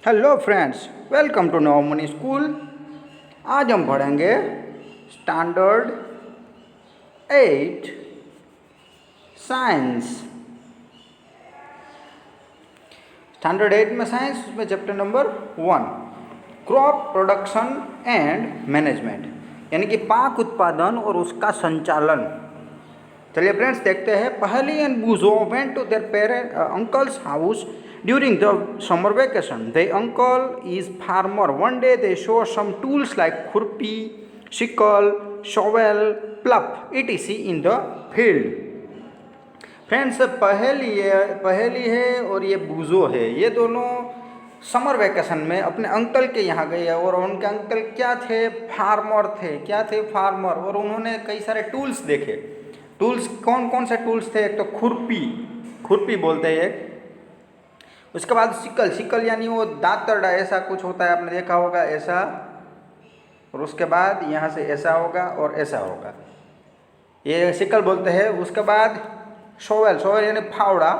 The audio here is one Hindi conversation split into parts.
Hello friends, welcome to Navmani school. आज हम पढ़ेंगे स्टैंडर्ड 8 साइंस। स्टैंडर्ड 8 में साइंस, उसमें chapter number 1 crop production and management, यानी कि पाक उत्पादन और उसका संचालन। चलिए फ्रेंड्स देखते हैं। पहली एंड बूजो went to their parent uncle's house during the summer vacation. The uncle is farmer. One day they show some tools like khurpi, sickle, shovel, plough, etc. in the field. Friends पहली है और ये बूजो है, ये दोनों समर वेकेशन में अपने अंकल के यहाँ गए और उनके अंकल क्या थे, फार्मर थे। क्या थे? फार्मर। और उन्होंने कई सारे टूल्स देखे। टूल्स कौन कौन से टूल्स थे? एक तो खुरपी बोलते हैं एक, उसके बाद सिकल यानी वो दांतरडा ऐसा कुछ होता है, आपने देखा होगा ऐसा, और उसके बाद यहाँ से ऐसा होगा और ऐसा होगा, ये सिकल बोलते हैं। उसके बाद शोवेल यानी फावड़ा,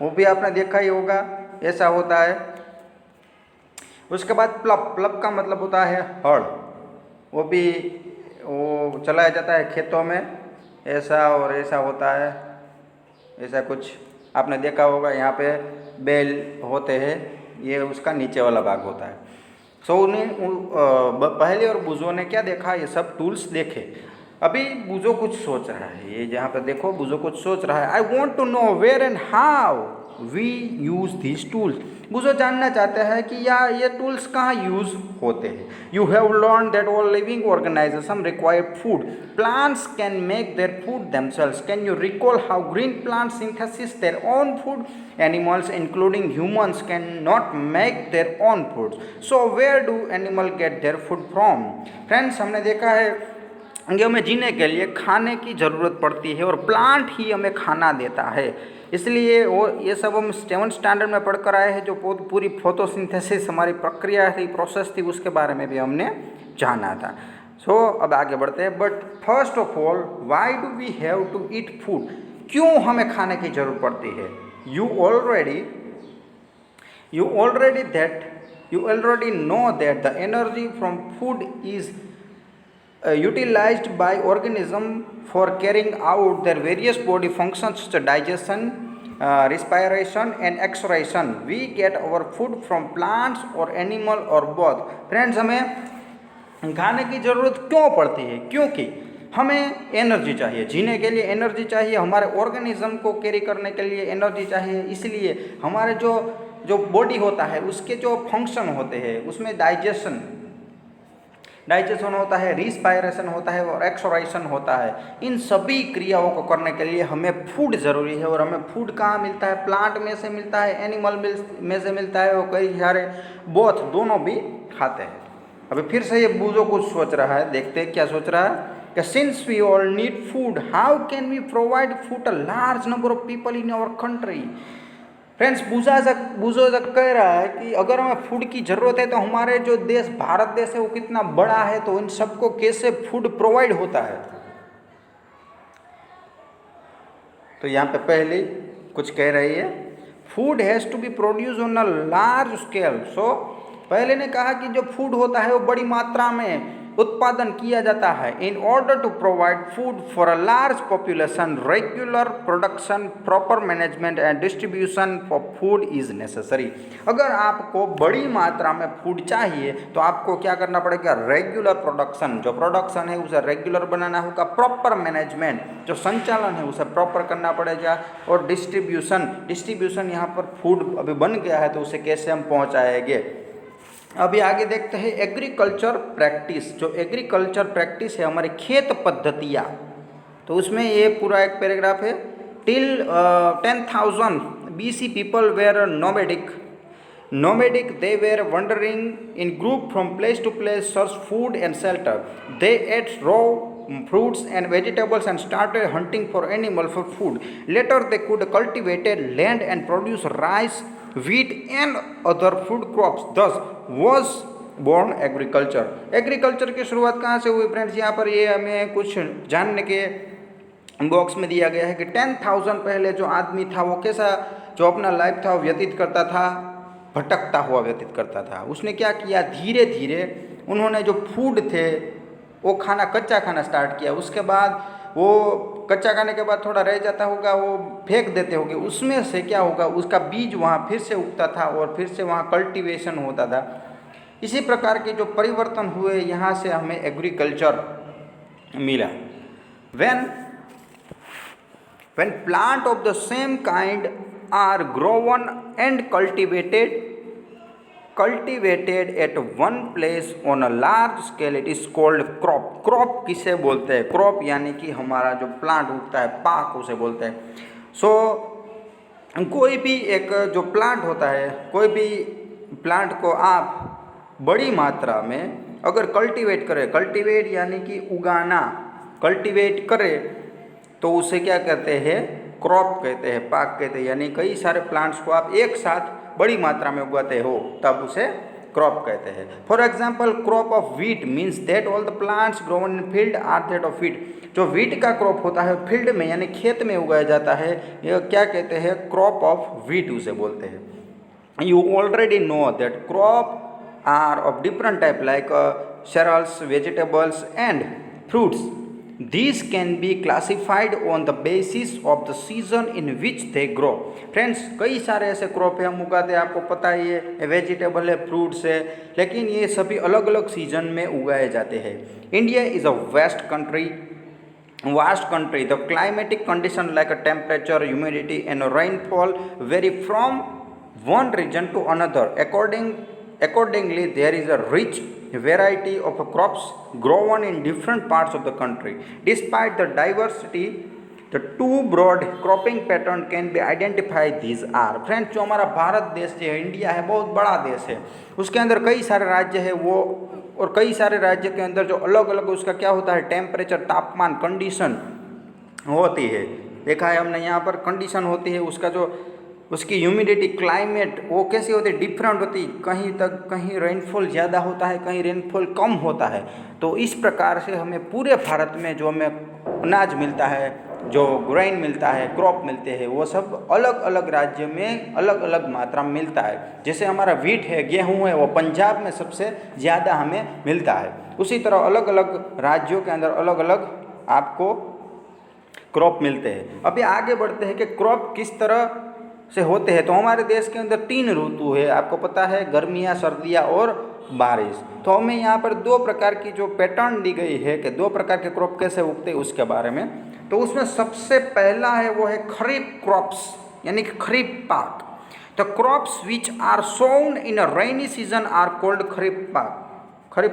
वो भी आपने देखा ही होगा, ऐसा होता है। उसके बाद प्लब का मतलब होता है हल, वो भी वो चलाया जाता है खेतों में, ऐसा और ऐसा होता है, ऐसा कुछ आपने देखा होगा। यहाँ पे बैल होते हैं, ये उसका नीचे वाला भाग होता है। सो उन्हें पहले और बूजो ने क्या देखा? ये सब टूल्स देखे। अभी बूजो कुछ सोच रहा है, ये जहाँ पे देखो बूजो कुछ सोच रहा है। I want to know where and how we use this tools. Boojo जानना चाहता है कि ये टूल्स कहाँ यूज होते हैं। You have learn that all living organisation require food, plants can make their food themselves, can you recall how green plants synthesis their own food, animals including humans can not make their own food, so where do animal get their food from. Friends, हमने देखा है कि हमें जीने के लिए खाने की ज़रूरत पड़ती है और प्लांट ही हमें खाना देता है। इसलिए वो ये सब हम 7th स्टैंडर्ड में पढ़कर आए हैं, जो पूरी फोटोसिंथेसिस हमारी प्रक्रिया थी, प्रोसेस थी, उसके बारे में भी हमने जाना था। सो अब आगे बढ़ते हैं। But first of all, why do we have to eat food? क्यों हमें खाने की जरूरत पड़ती है? You already know that the energy from food is utilized by organism for carrying out their various body functions such as digestion, respiration and excretion. We get our food from plants or animal or both. Friends, हमें खाने की ज़रूरत क्यों पड़ती है? क्योंकि हमें एनर्जी चाहिए, जीने के लिए एनर्जी चाहिए, हमारे ऑर्गेनिज्म को कैरी करने के लिए एनर्जी चाहिए। इसलिए हमारे जो बॉडी होता है उसके जो फंक्शन होते हैं, उसमें डाइजेशन होता है, रिस्पायरेशन होता है और एक्सोरेशन होता है। इन सभी क्रियाओं को करने के लिए हमें फूड ज़रूरी है। और हमें फूड कहाँ मिलता है? प्लांट में से मिलता है, एनिमल में से मिलता है, और कई सारे बोथ दोनों भी खाते हैं। अभी फिर से ये बूजो कुछ सोच रहा है, देखते हैं क्या सोच रहा है। कि since we all need food, how can we provide food a large number of people in our country. Friends, Boojo कह रहा है कि अगर हमें फूड की ज़रूरत है तो हमारे जो देश भारत देश है वो कितना बड़ा है, तो इन सबको कैसे फूड प्रोवाइड होता है। तो यहाँ पे पहले कुछ कह रही है, food has to be produce on a large scale. So पहले ने कहा कि जो फूड होता है वो बड़ी मात्रा में उत्पादन किया जाता है। In order to provide food for a large population, regular production, proper management and distribution for food is necessary. अगर आपको बड़ी मात्रा में फूड चाहिए तो आपको क्या करना पड़ेगा? रेगुलर प्रोडक्शन, जो प्रोडक्शन है उसे रेगुलर बनाना होगा, प्रॉपर मैनेजमेंट, जो संचालन है उसे प्रॉपर करना पड़ेगा, और डिस्ट्रीब्यूशन यहाँ पर फूड अभी बन गया है तो उसे कैसे हम पहुँचाएंगे। अभी आगे देखते हैं एग्रीकल्चर प्रैक्टिस। जो एग्रीकल्चर प्रैक्टिस है, हमारी खेत पद्धतियाँ, तो उसमें ये पूरा एक पैराग्राफ है। Till 10,000 BC people were nomadic, they were wandering in group from place to place, search food and shelter. They ate raw fruits and vegetables and started hunting for animal for food. Later they could cultivate land and produce rice, wheat and other food crops. Thus was born agriculture. Agriculture की शुरुआत कहाँ से हुई फ्रेंड्स? यहाँ पर ये हमें कुछ जानने के बॉक्स में दिया गया है कि 10,000 पहले जो आदमी था वो कैसा जो अपना लाइफ था वो व्यतीत करता था। भटकता हुआ व्यतीत करता था। उसने क्या किया, धीरे धीरे उन्होंने जो फूड थे वो खाना, कच्चा खाना स्टार्ट किया। उसके बाद वो कच्चा खाने के बाद थोड़ा रह जाता होगा, वो फेंक देते होंगे, उसमें से क्या होगा, उसका बीज वहाँ फिर से उगता था और फिर से वहाँ कल्टीवेशन होता था। इसी प्रकार के जो परिवर्तन हुए, यहाँ से हमें एग्रीकल्चर मिला। when plant of the same kind are grown and cultivated at one place on a large scale, it is called crop. crop किसे बोलते हैं? crop यानी कि हमारा जो प्लांट उगता है, पाक उसे बोलते हैं। कोई भी एक जो प्लांट होता है, कोई भी प्लांट को आप बड़ी मात्रा में अगर कल्टीवेट करें, कल्टीवेट यानी कि उगाना, कल्टीवेट करें, तो उसे क्या कहते हैं? क्रॉप कहते हैं, पाक कहते हैं। यानी कई सारे प्लांट्स को आप एक साथ बड़ी मात्रा में उगाते हो तब उसे क्रॉप कहते हैं। For example, crop of wheat means that all the plants grown in field are that of wheat. जो व्हीट का क्रॉप होता है फील्ड में यानी खेत में उगाया जाता है, यह क्या कहते हैं? क्रॉप ऑफ व्हीट उसे बोलते हैं। You already know that crop are of different type like cereals, vegetables and fruits. These can be classified on the basis of the season in which they grow. Friends, कई सारे ऐसे क्रॉप है हम उगाते हैं, आपको पता ही है, वेजिटेबल है, फ्रूट्स है, लेकिन ये सभी अलग अलग सीजन में उगाए जाते हैं। India is a vast country. The climatic condition like a temperature, humidity and rainfall vary from one region to another. Accordingly, there is a rich variety of crops grown in different parts of the country. Despite the diversity, the two broad cropping pattern can be identified. These are, friends, जो हमारा भारत देश जो है, इंडिया है, बहुत बड़ा देश है, उसके अंदर कई सारे राज्य है वो, और कई सारे राज्य के अंदर जो अलग अलग उसका क्या होता है? टेम्परेचर, तापमान, कंडीशन होती है। देखा है हमने, यहाँ पर कंडीशन होती है, उसका जो उसकी ह्यूमिडिटी, क्लाइमेट, वो कैसी होती है? डिफरेंट होती। कहीं रेनफॉल ज़्यादा होता है, कहीं रेनफॉल कम होता है। तो इस प्रकार से हमें पूरे भारत में जो हमें अनाज मिलता है, जो ग्रेन मिलता है, क्रॉप मिलते हैं, वो सब अलग अलग राज्य में अलग अलग मात्रा में मिलता है। जैसे हमारा व्हीट है, गेहूँ है, वो पंजाब में सबसे ज़्यादा हमें मिलता है। उसी तरह अलग अलग राज्यों के अंदर अलग अलग आपको क्रॉप मिलते हैं। अभी आगे बढ़ते हैं कि क्रॉप किस तरह से होते हैं। तो हमारे देश के अंदर 3 ऋतु है, आपको पता है, गर्मियाँ, सर्दियाँ और बारिश। तो हमें यहाँ पर 2 प्रकार की जो पैटर्न दी गई है कि 2 प्रकार के क्रॉप कैसे उगते हैं उसके बारे में। तो उसमें सबसे पहला है वो है खरीफ क्रॉप्स, यानी कि खरीफ पाक। The crops which are sown in a rainy season are called kharif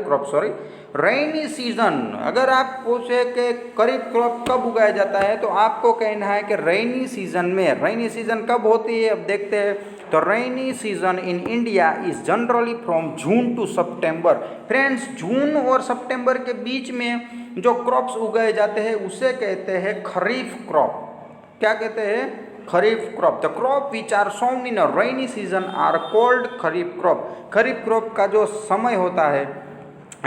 crop, sorry, rainy season. अगर आप पूछे कि खरीफ क्रॉप कब उगाया जाता है, तो आपको कहना है कि रेनी सीजन में। रेनी सीजन कब होती है, अब देखते हैं। तो rainy season in India is generally from June to September. Friends, जून और सितंबर के बीच में जो क्रॉप्स उगाए जाते हैं उसे कहते हैं खरीफ क्रॉप। क्या कहते हैं? Kharif crop. The crop which are sown in a rainy season are called kharif crop. Kharif crop का जो समय होता है,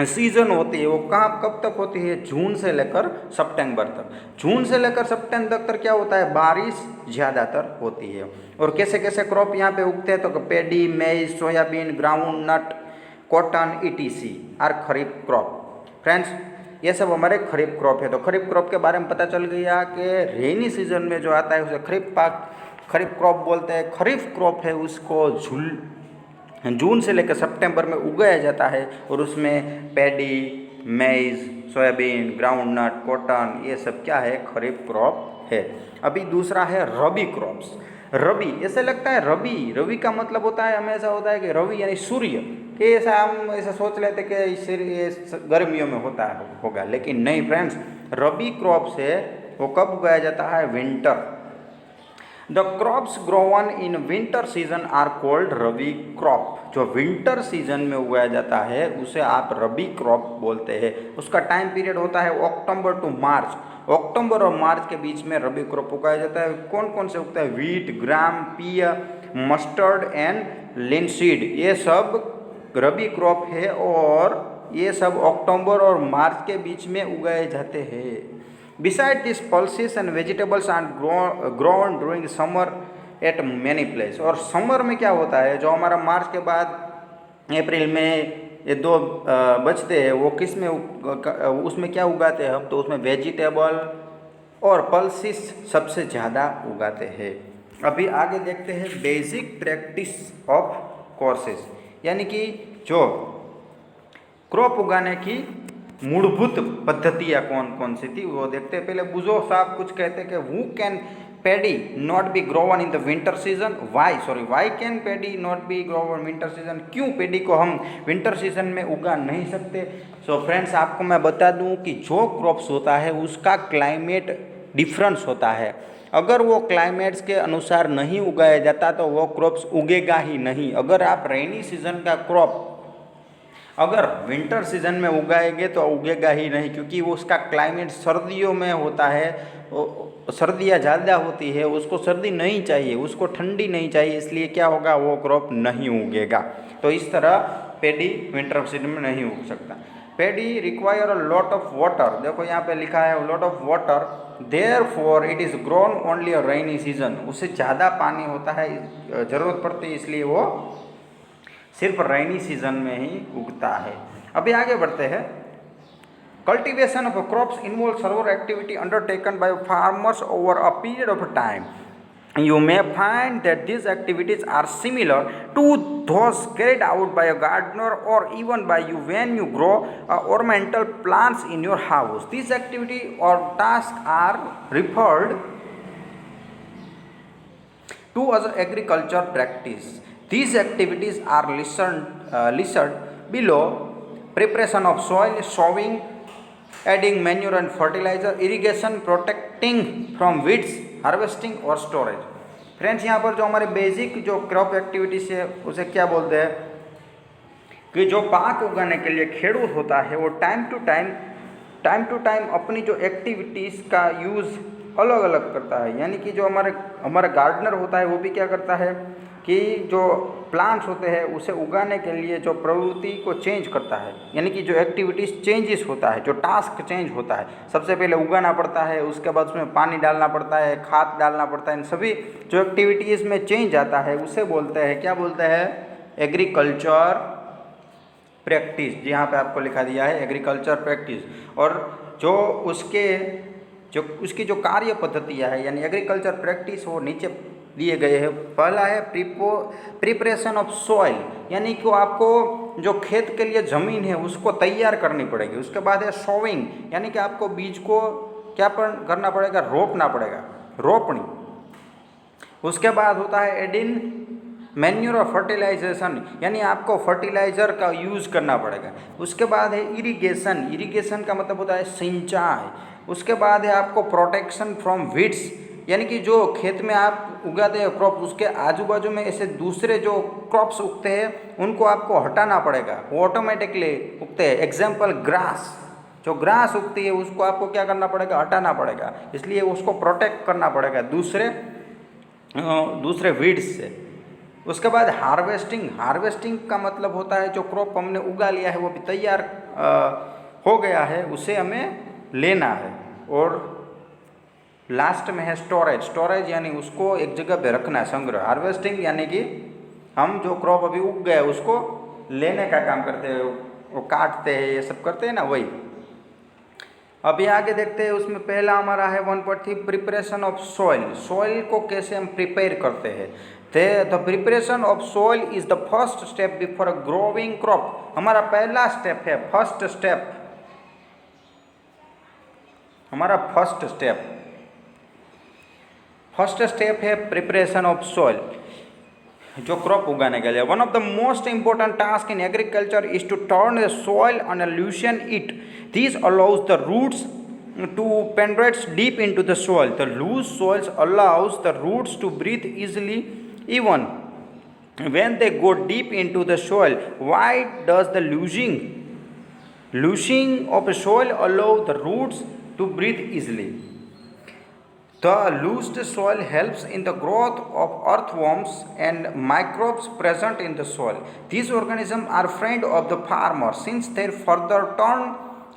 सीजन होती है, वो कब तक होती है? जून से लेकर सितंबर तक। जून से लेकर सितंबर तक क्या होता है? बारिश ज़्यादातर होती है। और कैसे कैसे क्रॉप यहाँ पे उगते हैं? तो paddy, maize, soybean, groundnut, cotton, ETC are kharif crop. Friends, ये सब हमारे खरीफ क्रॉप है। तो खरीफ क्रॉप के बारे में पता चल गया कि रेनी सीजन में जो आता है उसे खरीफ क्रॉप बोलते हैं। खरीफ क्रॉप है उसको जून से लेकर सितंबर में उगाया जाता है, और उसमें paddy, maize, soybean, groundnut, cotton, ये सब क्या है? खरीफ क्रॉप है। अभी दूसरा है रबी क्रॉप्स। रबी, ऐसे लगता है रबी का मतलब होता है, हमेशा होता है कि रवि यानी सूर्य, कि ऐसा हम ऐसा सोच लेते कि ये गर्मियों में होगा, लेकिन नहीं फ्रेंड्स। रबी क्रॉप्स है वो कब उगाया जाता है? Winter. The crops grown in winter season are called rabi crop. जो विंटर सीजन में उगाया जाता है उसे आप रबी क्रॉप बोलते हैं। उसका टाइम पीरियड होता है अक्टूबर टू मार्च। अक्टूबर और मार्च के बीच में रबी क्रॉप उगाया जाता है। कौन कौन से उगता है? व्हीट, ग्राम, पिया, मस्टर्ड एंड लिनसीड, ये सब रबी क्रॉप है, और ये सब अक्टूबर और मार्च के बीच में उगाए जाते हैं। Besides this, pulses and vegetables are grown during summer eight many place. और समर में क्या होता है, जो हमारा मार्च के बाद अप्रैल में ये दो बचते हैं, वो किस में उसमें क्या उगाते हैं हम, तो उसमें वेजिटेबल और पल्सिस सबसे ज़्यादा उगाते हैं। अभी आगे देखते हैं बेसिक प्रैक्टिस ऑफ कोर्सेज, यानी कि जो क्रॉप उगाने की मूलभूत पद्धतियाँ कौन कौन सी थी वो देखते हैं। पहले बुजो साहब कुछ कहते हैं कि who can paddy not be grown in the winter season, why can paddy not be grown winter season, क्यों पैडी को हम विंटर सीजन में उगा नहीं सकते। सो फ्रेंड्स, आपको मैं बता दूं कि जो क्रॉप्स होता है उसका क्लाइमेट डिफरेंस होता है। अगर वो क्लाइमेट्स के अनुसार नहीं उगाया जाता तो वो क्रॉप्स उगेगा ही नहीं। अगर आप रेनी सीजन का क्रॉप अगर विंटर सीजन में उगाएंगे तो उगेगा ही नहीं, क्योंकि वो उसका क्लाइमेट सर्दियों में होता है, सर्दियाँ ज़्यादा होती है, उसको सर्दी नहीं चाहिए, उसको ठंडी नहीं चाहिए, इसलिए क्या होगा, वो क्रॉप नहीं उगेगा। तो इस तरह पैडी विंटर सीजन में नहीं उग सकता। Paddy require a lot of water, देखो यहाँ पे लिखा है lot of water, therefore it is grown only a rainy season, उससे ज़्यादा पानी होता है, ज़रूरत पड़ती है, इसलिए वो सिर्फ रेनी सीजन में ही उगता है। अभी आगे बढ़ते हैं। Cultivation of crops involve server activity undertaken by farmers over a period of time. You may find that these activities are similar to those carried out by a gardener or even by you when you grow ornamental plants in your house. These activities or tasks are referred to as agriculture practice. These activities are listed below: preparation of soil, sowing, adding manure and fertilizer, irrigation, protecting from weeds, harvesting और स्टोरेज। फ्रेंड्स, यहाँ पर जो हमारे बेसिक जो क्रॉप एक्टिविटीज है उसे क्या बोलते हैं कि जो पाक उगाने के लिए खेडूत होता है वो टाइम टू टाइम अपनी जो एक्टिविटीज़ का यूज़ अलग अलग करता है। यानी कि जो हमारा गार्डनर होता है वो भी क्या करता है कि जो प्लांट्स होते हैं उसे उगाने के लिए जो प्रवृत्ति को चेंज करता है, यानी कि जो एक्टिविटीज़ चेंजेस होता है, जो टास्क चेंज होता है। सबसे पहले उगाना पड़ता है, उसके बाद उसमें पानी डालना पड़ता है, खाद डालना पड़ता है, इन सभी जो एक्टिविटीज़ में चेंज आता है उसे बोलते हैं, क्या बोलते हैं, एग्रीकल्चर प्रैक्टिस। यहाँ पे आपको लिखा दिया है एग्रीकल्चर प्रैक्टिस। और जो उसकी जो कार्य पद्धतियाँ है यानी एग्रीकल्चर प्रैक्टिस वो नीचे दिए गए हैं। पहला है प्रिपरेशन ऑफ सॉइल, यानी कि आपको जो खेत के लिए ज़मीन है उसको तैयार करनी पड़ेगी। उसके बाद है सोविंग, यानी कि आपको बीज को क्या करना पड़ेगा, रोपना पड़ेगा, रोपनी। उसके बाद होता है एडिंग मैन्यूर और फर्टिलाइजेशन, यानी आपको फर्टिलाइज़र का यूज़ करना पड़ेगा। उसके बाद है इरिगेशन, इरिगेशन का मतलब होता है सिंचाई। उसके बाद है आपको प्रोटेक्शन फ्रॉम वीड्स, यानी कि जो खेत में आप उगाते हैं क्रॉप उसके आजू बाजू में ऐसे दूसरे जो क्रॉप्स उगते हैं उनको आपको हटाना पड़ेगा, वो ऑटोमेटिकली उगते हैं। एग्जाम्पल ग्रास, जो ग्रास उगती है उसको आपको क्या करना पड़ेगा, हटाना पड़ेगा, इसलिए उसको प्रोटेक्ट करना पड़ेगा दूसरे वीड्स से। उसके बाद हार्वेस्टिंग, हार्वेस्टिंग का मतलब होता है जो क्रॉप हमने उगा लिया है वो भी तैयार हो गया है उसे हमें लेना है। और लास्ट में है स्टोरेज, स्टोरेज यानी उसको एक जगह पे रखना है, संग्रह। हार्वेस्टिंग यानी कि हम जो क्रॉप अभी उग गए उसको लेने का काम करते हैं, वो काटते हैं, ये सब करते हैं ना, वही। अभी आगे देखते हैं, उसमें पहला हमारा है 1.3 प्रिपरेशन ऑफ सॉइल। सॉइल को कैसे हम प्रिपेयर करते हैं। The preparation of soil is the first step before a growing crop. हमारा पहला स्टेप है, फर्स्ट स्टेप है प्रिपरेशन ऑफ सॉइल, जो क्रॉप उगाने के लिए। One of the most important task in agriculture is to turn the soil and loosen it. This allows the roots to penetrate deep into the soil. The loose soils allows the roots to breathe easily even when they go deep into the soil. Why does the loosening of a soil allow the roots to breathe easily? The loosed soil helps in the growth of earthworms and microbes present in the soil. These organisms are friends of the farmer since they further turn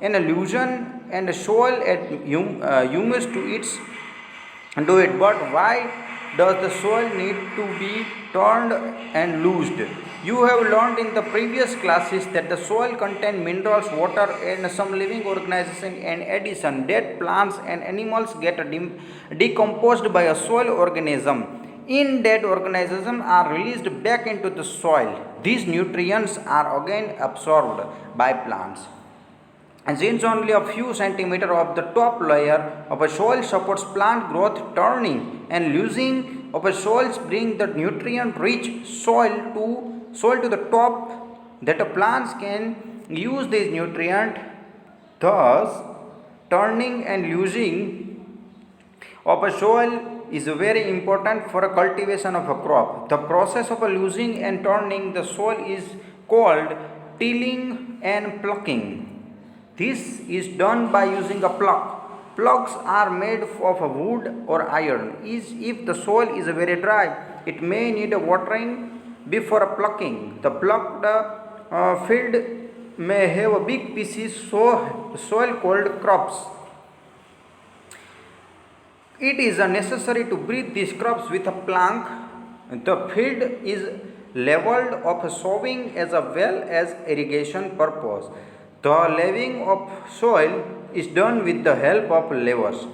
an illusion and soil at humus to do it. But why does the soil need to be turned and loosed? You have learned in the previous classes that the soil contains minerals, water, and some living organisms. In addition, dead plants and animals get decomposed by a soil organism. In dead organisms are released back into the soil. These nutrients are again absorbed by plants. And since only a few centimeters of the top layer of a soil supports plant growth, turning and losing of a soil bring the nutrient-rich soil to the top, that the plants can use this nutrient. Thus, turning and losing of a soil is very important for a cultivation of a crop. The process of a losing and turning the soil is called tilling and plucking. This is done by using a pluck. Plucks are made of wood or iron. If the soil is very dry, it may need a watering before a plucking. The plucked field may have a big pieces soil called crops. It is necessary to breathe these crops with a plank. The field is leveled of sowing as well as irrigation purpose. The leveling of soil is done with the help of levers.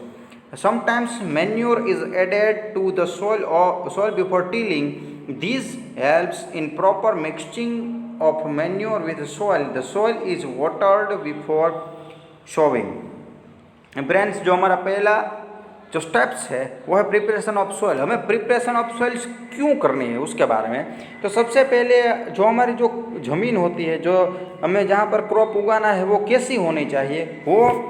Sometimes manure is added to the soil before tilling. This helps in proper mixing of manure with soil. The soil is watered before sowing. Friends, जो हमारा पहला जो स्टेप्स है वो है प्रिपरेशन ऑफ सॉइल. हमें प्रिपरेशन ऑफ सॉइल्स क्यों करनी है उसके बारे में. तो सबसे पहले जो हमारी जो ज़मीन होती है, जो हमें जहाँ पर क्रॉप उगाना है, वो कैसी होनी चाहिए, वो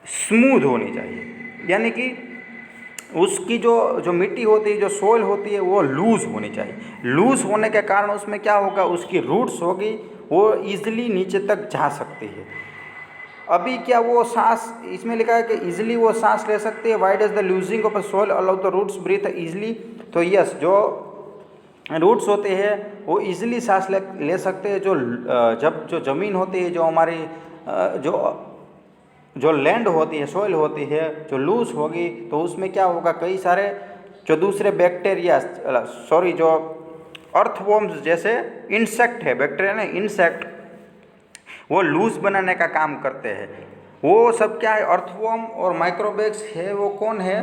स्मूथ होनी चाहिए. यानी कि उसकी जो मिट्टी होती है, जो सॉइल होती है, वो लूज़ होनी चाहिए. लूज़ होने के कारण उसमें क्या होगा, उसकी रूट्स होगी, वो ईजिली नीचे तक जा सकती है. अभी क्या वो सांस, इसमें लिखा है कि इजीली वो सांस ले सकती है. Why does the loosing of a soil allow the roots breathe easily. तो यस, जो रूट्स होते हैं वो इजीली सांस ले सकते हैं. जब जो ज़मीन होती है, जो हमारी जो लैंड होती है, सॉइल होती है, जो लूज होगी, तो उसमें क्या होगा, कई सारे जो दूसरे बैक्टीरिया जो अर्थवॉर्म्स जैसे इंसेक्ट है, बैक्टीरिया नहीं इंसेक्ट, वो लूज बनाने का काम करते हैं. वो सब क्या है, अर्थवॉर्म और माइक्रोबैग्स है. वो कौन है,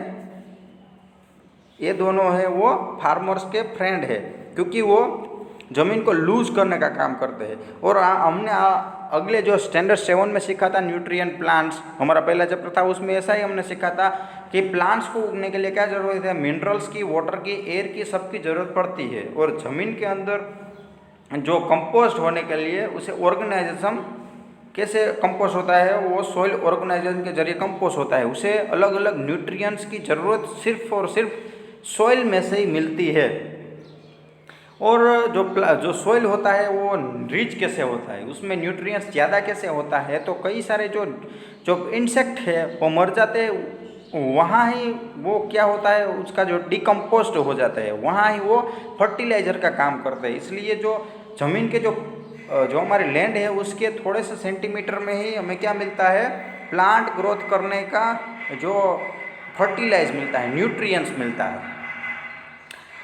ये दोनों है वो फार्मर्स के फ्रेंड है, क्योंकि वो ज़मीन को लूज करने का काम करते हैं. और हमने अगले जो स्टैंडर्ड 7 में सीखा था न्यूट्रिएंट प्लांट्स, हमारा पहला चैप्टर था, उसमें ऐसा ही हमने सीखा था कि प्लांट्स को उगने के लिए क्या ज़रूरत है, मिनरल्स की, वाटर की, एयर की, सबकी ज़रूरत पड़ती है. और ज़मीन के अंदर जो कंपोस्ट होने के लिए उसे ऑर्गेनाइजेशन कैसे कंपोस्ट होता है, वो सॉइल ऑर्गेनाइजेशन के जरिए कंपोस्ट होता है. उसे अलग अलग न्यूट्रिएंट्स की ज़रूरत सिर्फ और सिर्फ सॉइल में से ही मिलती है. और जो सॉइल होता है वो रिच कैसे होता है, उसमें न्यूट्रिएंट्स ज़्यादा कैसे होता है, तो कई सारे जो इंसेक्ट है वो मर जाते हैं. वहाँ ही वो क्या होता है, उसका जो डिकम्पोस्ट हो जाता है, वहाँ ही वो फर्टिलाइज़र का काम करते हैं. इसलिए जो ज़मीन के जो हमारे लैंड है उसके थोड़े से सेंटीमीटर में ही हमें क्या मिलता है, प्लांट ग्रोथ करने का जो फर्टिलाइज मिलता है, न्यूट्रिएंट्स मिलता है.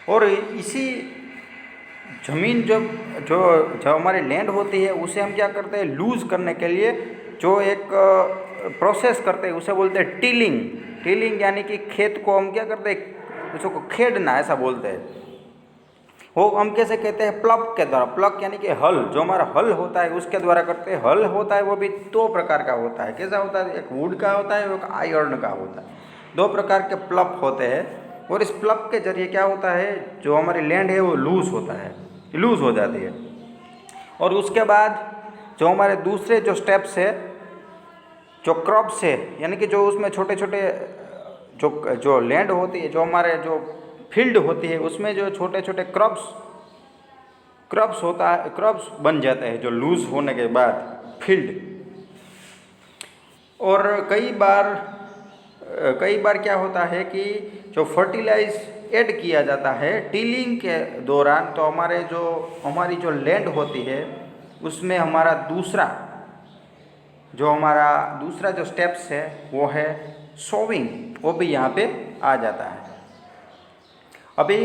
और इसी ज़मीन जो हमारी लैंड होती है उसे हम क्या करते हैं, लूज़ करने के लिए जो एक प्रोसेस करते हैं उसे बोलते हैं टिलिंग. टिलिंग यानी कि खेत को हम क्या करते हैं, उसको खेड़ना ऐसा बोलते हैं. वो हम कैसे कहते हैं, प्लग के द्वारा. प्लग यानी कि हल, जो हमारा हल होता है उसके द्वारा करते हैं. हल होता है वो भी 2 प्रकार का होता है. कैसा होता है, एक वुड का होता है, एक आयरन का होता है. 2 प्रकार के प्लग होते हैं. और इस प्लग के जरिए क्या होता है, जो हमारी लैंड है वो लूज़ होता है, लूज़ हो जाती है. और उसके बाद जो हमारे दूसरे जो स्टेप्स है, जो क्रॉप्स है, यानी कि जो उसमें छोटे छोटे जो लैंड होती है, जो हमारे जो फील्ड होती है, उसमें जो छोटे छोटे क्रॉप्स होता है, क्रॉप्स बन जाते हैं जो लूज़ होने के बाद फील्ड. और कई बार क्या होता है कि जो फर्टिलाइज ऐड किया जाता है टिलिंग के दौरान, तो हमारी जो लैंड होती है उसमें हमारा दूसरा जो स्टेप्स है वो है सोविंग, वो भी यहाँ पे आ जाता है. अभी